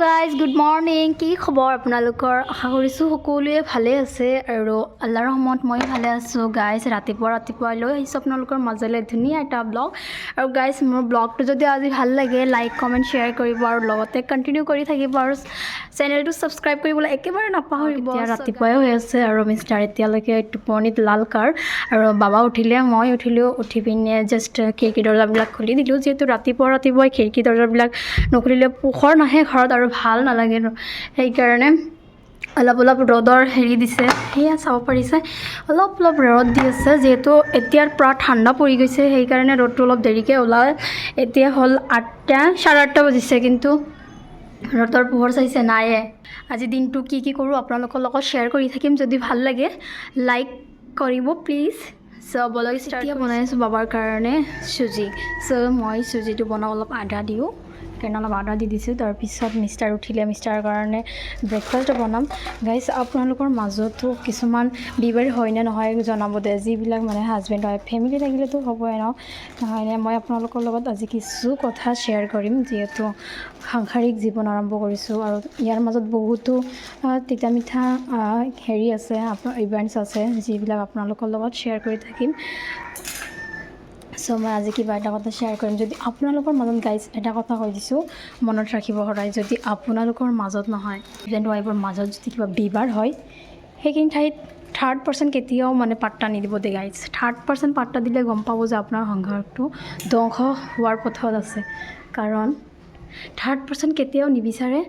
Guys good morning কি খবৰ আপোনালোকৰ আশা কৰিছোঁ সকলোৱে ভালে আছে আৰু আল্লাহৰ ৰহমত মই ভালে আছোঁ গাইজ ৰাতিপুৱা লৈ আহিছোঁ আপোনালোকৰ মাজলৈ ধুনীয়া এটা ব্লগ আৰু গাইজ মোৰ ব্লগটো যদি আজি ভাল লাগে লাইক কমেণ্ট শ্বেয়াৰ কৰিব আৰু লগতে কণ্টিনিউ কৰি থাকিব আৰু চেনেলটো ছাবস্ক্ৰাইব কৰিবলৈ একেবাৰে নাপাহৰিব এতিয়া ৰাতিপুৱাই হৈ আছে আৰু মিষ্টাৰ এতিয়ালৈকে টোপনিত লালকাৰ আৰু বাবা উঠিলে মই উঠিলোঁ উঠি পিনে জাষ্ট খিৰিকী দৰ্জাবিলাক খুলি দিলোঁ যিহেতু ৰাতিপুৱাই খিৰিকী দৰ্জাবিলাক নুখুলিলে পোহৰ নাহে ঘৰত আৰু ভাল নালাগে সেইকাৰণে অলপ ৰ'দৰ হেৰি দিছে সেয়া চাব পাৰিছে অলপ ৰ'দ দি আছে যিহেতু এতিয়াৰ পৰা ঠাণ্ডা পৰি গৈছে সেইকাৰণে ৰ'দটো অলপ দেৰিকৈ ওলায় এতিয়া হ'ল 8টা 8:30 বাজিছে কিন্তু ৰ'দৰ পোহৰ চাইছে নাইয়ে আজি দিনটো কি কৰোঁ আপোনালোকৰ লগত শ্বেয়াৰ কৰি থাকিম যদি ভাল লাগে লাইক কৰিব প্লিজ চ' বলক এতিয়া বনাই আছোঁ বাবাৰ কাৰণে চুজি চ' মই চুজিটো বনাওঁ অলপ আদা দিওঁ সেইকাৰণে অলপ আদা দি দিছোঁ তাৰপিছত মিষ্টাৰ উঠিলে মিষ্টাৰ কাৰণে ব্ৰেকফাষ্ট বনাম গাইজ আপোনালোকৰ মাজতো কিছুমান বিবাৰ হয়নে নহয় জনাব দে যিবিলাক মানে হাজবেণ্ড হয় ফেমিলি থাকিলেতো হ'বই নহয়নে মই আপোনালোকৰ লগত আজি কিছু কথা শ্বেয়াৰ কৰিম যিহেতু সাংসাৰিক জীৱন আৰম্ভ কৰিছোঁ আৰু ইয়াৰ মাজত বহুতো তিতা মিঠা হেৰি আছে ইভেণ্টছ আছে যিবিলাক আপোনালোকৰ লগত শ্বেয়াৰ কৰি থাকিম চ' মই আজি কিবা এটা কথা শ্বেয়াৰ কৰিম যদি আপোনালোকৰ মাজত গাইজ এটা কথা কৈ দিছোঁ মনত ৰাখিব সদায় যদি আপোনালোকৰ মাজত নহয় হাজবেণ্ড ৱাইফৰ মাজত যদি কিবা বিবাদ হয় সেইখিনি ঠাইত থাৰ্ড পাৰ্চন কেতিয়াও মানে পাত্তা নিদিব দে গাইজ থাৰ্ড পাৰ্চন পাত্তা দিলে গম পাব যে আপোনাৰ সংসাৰটো ধ্বংস হোৱাৰ পথত আছে কাৰণ থাৰ্ড পাৰ্চন কেতিয়াও নিবিচাৰে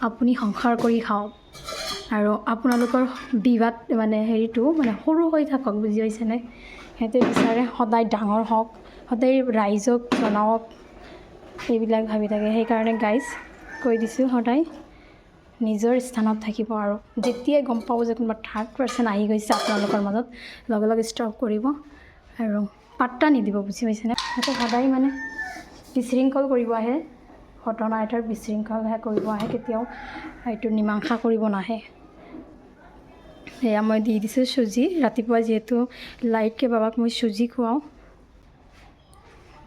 আপুনি সংসাৰ কৰি খাওক আৰু আপোনালোকৰ বিবাদ মানে হেৰিটো মানে সৰু হৈ থাকক বুজি পাইছেনে সিহঁতে বিচাৰে সদায় ডাঙৰ হওক সদায় ৰাইজক জনাওক এইবিলাক ভাবি থাকে সেইকাৰণে গাইজ কৈ দিছোঁ সদায় নিজৰ স্থানত থাকিব আৰু যেতিয়াই গম পাব যে কোনোবা থাৰ্ড পাৰ্চন আহি গৈছে আপোনালোকৰ মাজত লগে ষ্টপ কৰিব আৰু পাত্তা নিদিব বুজি পাইছেনে সিহঁতে সদায় মানে বিশৃংখল কৰিব আহে ঘটনা এটাৰ বিশৃংখলহে কৰিব আহে কেতিয়াও এইটো মীমাংসা কৰিব নাহে সেয়া মই দি দিছোঁ চুজি ৰাতিপুৱা যিহেতু লাইটকৈ বাবাক মই চুজি খুৱাওঁ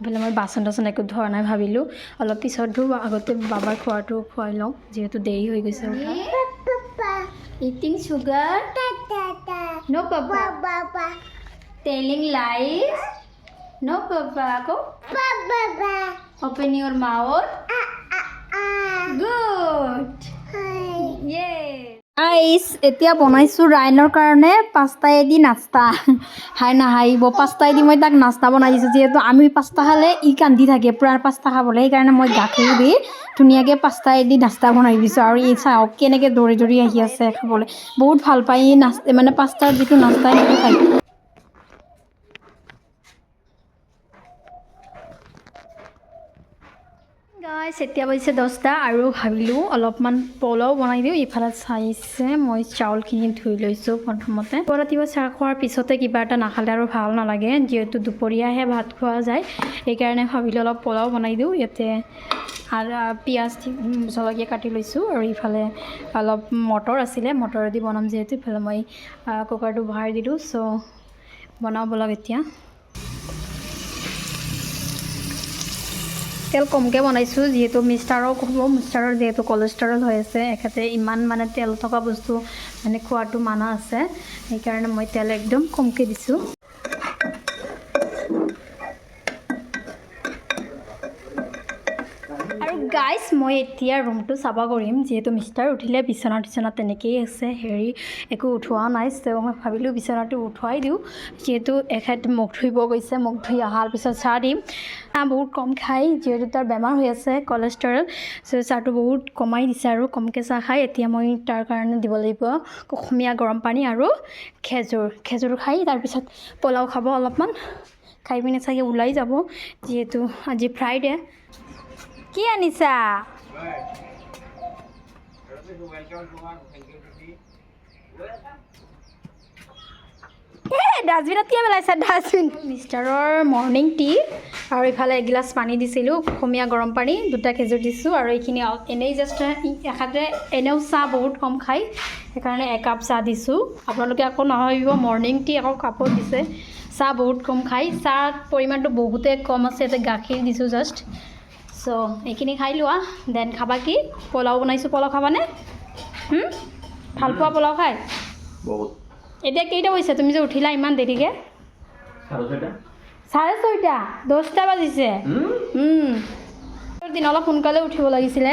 বোলে মই বাচন একো ধোৱা নাই ভাবিলোঁ অলপ পিছত ধোঁ আগতে বাবাৰ খোৱাটো খুৱাই লওঁ যিহেতু দেৰি হৈ গৈছে eating sugar no papa telling lies no papa আকৌ open your mouth good guys এতিয়া বনাইছোঁ ৰাইনৰ কাৰণে পাস্তাইদি নাস্তা নাহাঁহিব পাস্তাইদি মই তাক নাস্তা বনাই দিছোঁ যিহেতু আমি পাস্তা খালে কান্দি থাকে পূৰা পাস্তা খাবলৈ সেইকাৰণে মই গাখীৰ দি ধুনীয়াকৈ পাস্তাইদি নাস্তা বনাই দিছোঁ আৰু চাওক কেনেকৈ দৌৰি আহি আছে খাবলৈ বহুত ভাল পায় মানে পাস্তাৰ যিটো নাস্তা সেইটো খায় গাইজ এতিয়া বাজিছে 10টা আৰু ভাবিলোঁ অলপমান পোলাও বনাই দিওঁ ইফালে চাইছে মই চাউলখিনি ধুই লৈছোঁ প্ৰথমতে ৰাতিপুৱা চাহ খোৱাৰ পিছতে কিবা এটা নাখালে আৰু ভাল নালাগে যিহেতু দুপৰীয়াহে ভাত খোৱা যায় সেইকাৰণে ভাবিলোঁ অলপ পোলাও বনাই দিওঁ ইয়াতে আৰু পিঁয়াজ জলকীয়া কাটি লৈছোঁ আৰু ইফালে অলপ মটৰ আছিলে মটৰেদি বনাম যিহেতু ইফালে মই কুকাৰটো বহাই দিলোঁ চ' বনাওঁ বলক এতিয়া তেল কমকৈ বনাইছোঁ যিহেতু মিষ্টাৰক হ'ব মিষ্টাৰৰ যিহেতু কলেষ্ট্ৰল হৈ আছে এখেতে ইমান মানে তেল থকা বস্তু মানে খোৱাটো মানা আছে সেইকাৰণে মই তেল একদম কমকৈ দিছোঁ আৰু গাইজ মই এতিয়া ৰুমটো চাফা কৰিম যিহেতু মিষ্টাৰ উঠিলে বিচনা তেনেকৈয়ে আছে হেৰি একো উঠোৱা নাই চ' মই ভাবিলোঁ বিচনাটো উঠোৱাই দিওঁ যিহেতু এখেত মুখ ধুব গৈছে মুখ ধুই অহাৰ পিছত চাহ দিম বহুত কম খায় যিহেতু তাৰ বেমাৰ হৈ আছে কলেষ্ট্ৰল চ' চাহটো বহুত কমাই দিছে আৰু কমকৈ চাহ খায় এতিয়া মই তাৰ কাৰণে দিব লাগিব কুহুমীয়া গৰম পানী আৰু খেজুৰ খাই তাৰপিছত পোলাও খাব অলপমান খাই পিনে চাগে ওলাই যাব যিহেতু আজি ফ্ৰাইডে কি আনিছা ডাষ্টবিনত কি পেলাইছা ডাষ্টবিন মিষ্টাৰৰ মৰ্ণিং টি আৰু ইফালে এগিলাচ পানী দিছিলোঁ কুহুমীয়া গৰম পানী 2টা খেজুৰ দিছোঁ আৰু এইখিনি এনেই জাষ্ট এখেতে এনেও চাহ বহুত কম খায় সেইকাৰণে একাপ চাহ দিছোঁ আপোনালোকে আকৌ নাভাবিব মৰ্ণিং টি আকৌ কাপত দিছে চাহ বহুত কম খায় চাহ পৰিমাণটো বহুতে কম আছে ইয়াতে গাখীৰ দিছোঁ জাষ্ট চ' এইখিনি খাই লোৱা দেন খাবা কি পোলাও বনাইছোঁ পোলাও খাবানে ভাল পোৱা পোলাও খাই বহুত এতিয়া কেইটা হৈছে তুমি যে উঠিলা ইমান দেৰিকৈ 6:30 10টা বাজিছে দিন অলপ সোনকালে উঠিব লাগিছিলে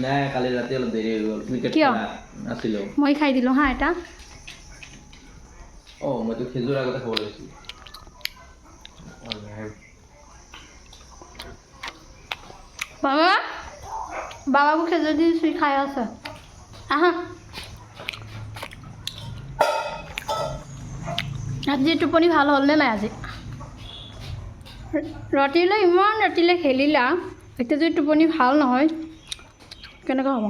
নাই কালি ৰাতি অলপ দেৰি হৈ গ'ল ক্ৰিকেট কিয় আছিলোঁ মই খাই দিলোঁ হা এটা মইতো খেজুৰ আগতে খাব লাগিছিল বাবা বাবাকো খেজুৰ দি চুই খাই আছে আহা আজি টোপনি ভাল হ'লনে নাই আজি ৰাতিলৈ ইমান ৰাতিলৈ খেলিলা এতিয়া যদি টোপনি ভাল নহয় কেনেকুৱা হ'ব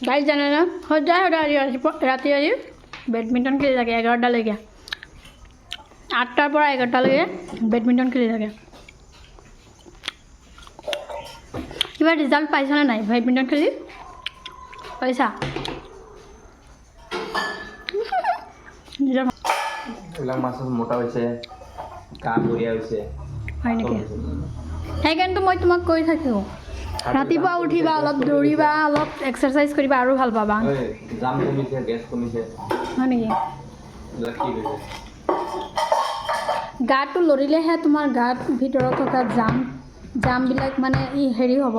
গাইজ জানে না সদায় ৰাতি বেডমিণ্টন খেলি থাকে 11টালৈকে 8টাৰ পৰা 11টালৈকে বেডমিণ্টন খেলি থাকে কিবা ৰিজাল্ট পাইছানে নাই বেডমিণ্টন খেলি পাইছা এইবিলাক মাছ মোটা হৈছে কাম বঢ়িয়া হৈছে হয় নেকি সেইকাৰণেতো মই তোমাক কৈ থাকোঁ ৰাতিপুৱা উঠিবা অলপ দৌৰিবা অলপ এক্সাৰচাইজ কৰিবা আৰু ভাল পাবা জাম কমিছে গেছ কমিছে হয় নেকি এইবিলাক কি হৈছে গাটো লৰিলেহে তোমাৰ গাত ভিতৰত থকা জামবিলাক মানে হেৰি হ'ব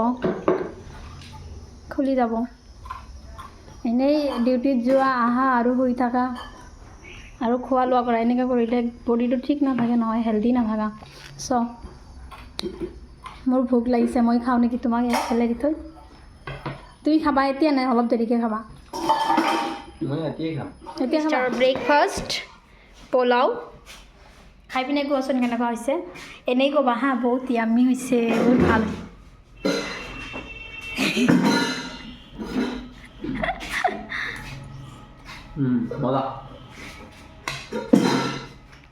খুলি যাব এনেই ডিউটিত যোৱা আহা আৰু শুই থাকা আৰু খোৱা লোৱা কৰা এনেকৈ কৰিলে বডিটো ঠিক নাথাকে নহয় হেল্ডি নাথাকা চ' মোৰ ভোক লাগিছে মই খাওঁ নেকি তোমাক একেলগে দি থৈ তুমি খাবা এতিয়া নাই অলপ দেৰিকৈ খাবা এতিয়া খাবা ব্ৰেকফাষ্ট পোলাও খাই পিনে কোৱাচোন কেনেকুৱা হৈছে এনেই ক'বা হা বহুত য়াম্মি হৈছে বহুত ভাল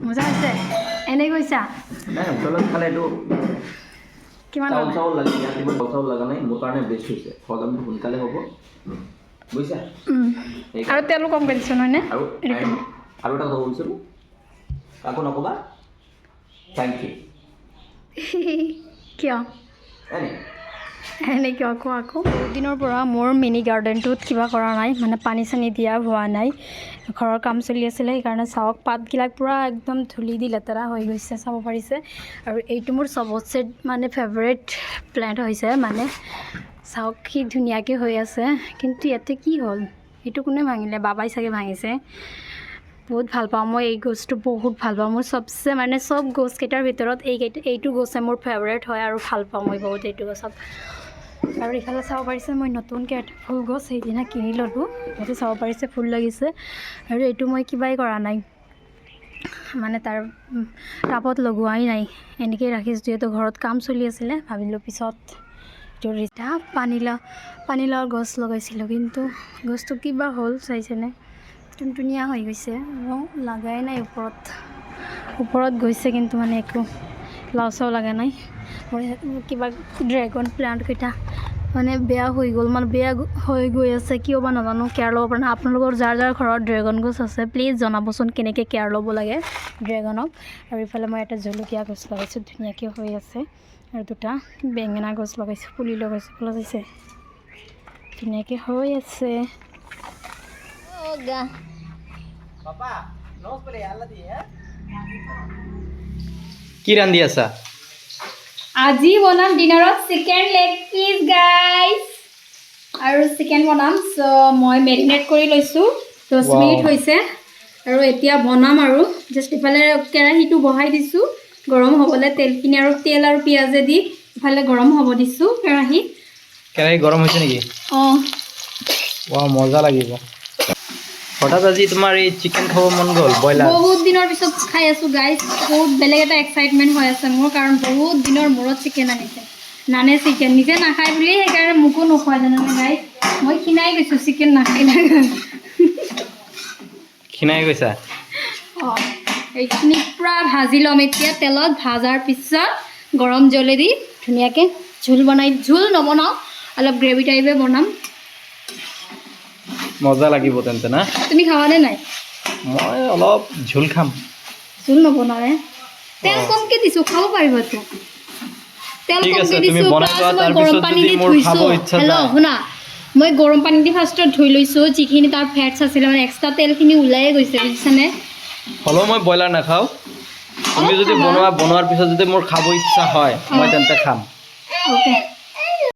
মজা হৈছে এনেই কৈছা কিমান চাউল লাগে চাউল লগা নাই মোৰ কাৰণে বেষ্ট হৈছে হজমটো সোনকালে হ'ব বুজিছা আৰু তেলো কমকৈ দিছোঁ নহয়নে আৰু এটা কথা কৈছিলোঁ কাকো নক'বা থেংক ইউ কিয় এনেই কিয় আকৌ বহুত দিনৰ পৰা মোৰ মিনি গাৰ্ডেনটোত কিবা কৰা নাই মানে পানী চানী দিয়া হোৱা নাই ঘৰৰ কাম চলি আছিলে সেইকাৰণে চাওক পাতবিলাক পূৰা একদম ধূলি দি লেতেৰা হৈ গৈছে চাব পাৰিছে আৰু এইটো মোৰ চবতছে মানে ফেভৰেট প্লেণ্ট হৈছে মানে চাওক কি ধুনীয়াকৈ হৈ আছে কিন্তু ইয়াতে কি হ'ল এইটো কোনে ভাঙিলে বাবাই চাগে ভাঙিছে বহুত ভাল পাওঁ মই এই গছটো বহুত ভাল পাওঁ মোৰ চবচে মানে চব গছকেইটাৰ ভিতৰত এইটো গছে মোৰ ফেভৰেট হয় আৰু ভাল পাওঁ মই বহুত এইটো গছত আৰু ইফালে চাব পাৰিছে মই নতুনকৈ এটা ফুল গছ সেইদিনা কিনি ল'লোঁ সেইটো চাব পাৰিছে ফুল লাগিছে আৰু এইটো মই কিবাই কৰা নাই মানে তাৰ টাবত লগোৱাই নাই এনেকৈ ৰাখিছোঁ যিহেতু ঘৰত কাম চলি আছিলে ভাবিলোঁ পিছত এইটো ৰিতা পানীলাওৰ গছ লগাইছিলোঁ কিন্তু গছটো কিবা হ'ল চাইছেনে টুনটুনীয়া হৈ গৈছে ৰং লগাই নাই ওপৰত গৈছে কিন্তু মানে একো লাও চাও লগা নাই মোৰ কিবা ড্ৰেগন প্লাণ্টকেইটা মানে বেয়া হৈ গ'ল মানে বেয়া হৈ গৈ আছে কিয় বা নাজানো কেয়াৰ ল'ব পৰা নাই আপোনালোকৰ যাৰ ঘৰত ড্ৰেগন গছ আছে প্লিজ জনাবচোন কেনেকৈ কেয়াৰ ল'ব লাগে ড্ৰেগনক আৰু ইফালে মই এটা জলকীয়া গছ লগাইছোঁ ধুনীয়াকৈ হৈ আছে আৰু দুটা বেঙেনা গছ লগাইছোঁ পুলি লগাইছোঁ ফুল হৈছে ধুনীয়াকৈ হৈ আছে কি ৰান্ধি আছা আজি বনাম ডিনাৰত চিকেন লেগ পিচ গাইজ আৰু চিকেন বনাম চ' মই মেৰিনেট কৰি লৈছোঁ 10 মিনিট হৈছে আৰু এতিয়া বনাম আৰু জাষ্ট ইফালে কেৰাহীটো বহাই দিছোঁ গৰম হ'বলৈ তেলখিনি আৰু তেল আৰু পিঁয়াজে দি ইফালে গৰম হ'ব দিছোঁ কেৰাহী গৰম হৈছে নেকি মজা লাগিব হঠাৎ আজি তোমাৰ এই চিকেন খাব মন গ'ল ব্ৰইলাৰ বহুত দিনৰ পিছত খাই আছোঁ গাইজ বহুত বেলেগ এটা এক্সাইটমেণ্ট হৈ আছে মোৰ কাৰণ বহুত দিনৰ মূৰত চিকেন আনিছে নানে চিকেন নিজে নাখায় বুলি সেইকাৰণে মোকো নোখোৱাই জানানে গাইজ মই খিনাই গৈছোঁ চিকেন নাখাই খিনাই গৈছা এইখিনি পূৰা ভাজি ল'ম এতিয়া তেলত ভাজাৰ পিছত গৰম জলেদি ধুনীয়াকৈ জোল নবনাওঁ অলপ গ্ৰেভি টাইপে বনাম মজা লাগিব তেন্তে না তুমি খাবানে নাই মই অলপ ঝোল খাম জোল নবনাওঁহে তেল কমকৈ দিছোঁ খাব পাৰিবতো তেল ঠিক আছে, কমকৈ তুমি দিছোঁ বনাই লোৱা, প্লাছ মই তাৰপিছত গৰম পানী যদি দি মোৰ খাব ধুইছোঁ ইচ্ছা হেল্ল' যায়। শুনা মই গৰম পানী দি ফাৰ্ষ্টত ধুই লৈছোঁ যিখিনি তাৰ ফেটছ আছিলে মানে এক্সট্ৰা তেলখিনি ওলায়ে গৈছে বুজিছানে হ'লেও মই ব্ৰইলাৰ নাখাওঁ তুমি অলপ যদি খাবা। বনোৱাৰ পিছত যদি মোৰ খাব ইচ্ছা হয় মই তেন্তে খাম অ'কে